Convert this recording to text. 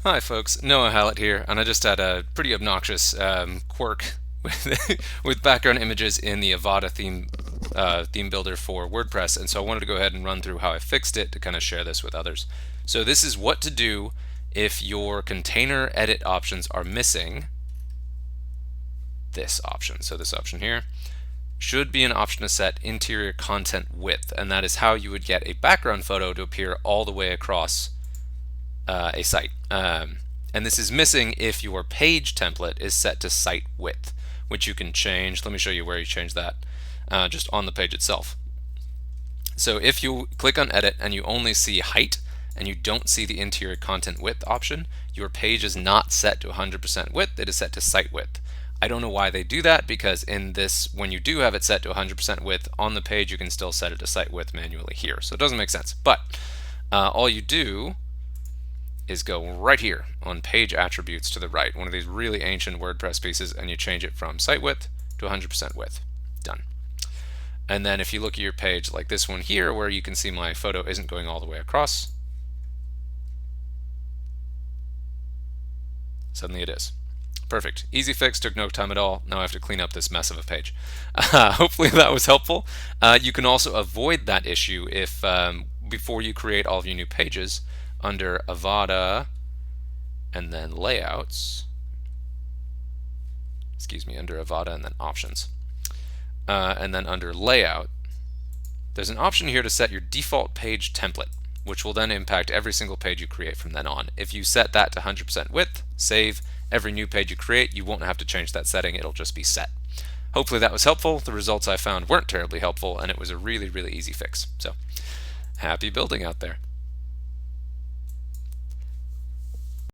Hi folks, Noah Hallett here, and I just had a pretty obnoxious quirk with background images in the Avada theme builder for WordPress, and so I wanted to go ahead and run through how I fixed it to kind of share this with others. So this is what to do if your container edit options are missing this option. So this option here should be an option to set interior content width, and that is how you would get a background photo to appear all the way across a site. And this is missing if your page template is set to site width, which you can change. Let me show you where you change that just on the page itself. So if you click on edit and you only see height and you don't see the interior content width option, your page is not set to 100% width, it is set to site width. I don't know why they do that, because in this, when you do have it set to 100% width on the page, you can still set it to site width manually here. So it doesn't make sense. But all you do is go right here on page attributes to the right, one of these really ancient WordPress pieces, and you change it from site width to 100% width. Done. And then if you look at your page like this one here, where you can see my photo isn't going all the way across, suddenly it is. Perfect. Easy fix, took no time at all. Now I have to clean up this mess of a page. Hopefully that was helpful. You can also avoid that issue if before you create all of your new pages, under Avada and then layouts, under Avada and then options, and then under layout, there's an option here to set your default page template, which will then impact every single page you create from then on. If you set that to 100% width, save, every new page you create, you won't have to change that setting, it'll just be set. Hopefully that was helpful. The results I found weren't terribly helpful, and it was a really, really easy fix. So happy building out there.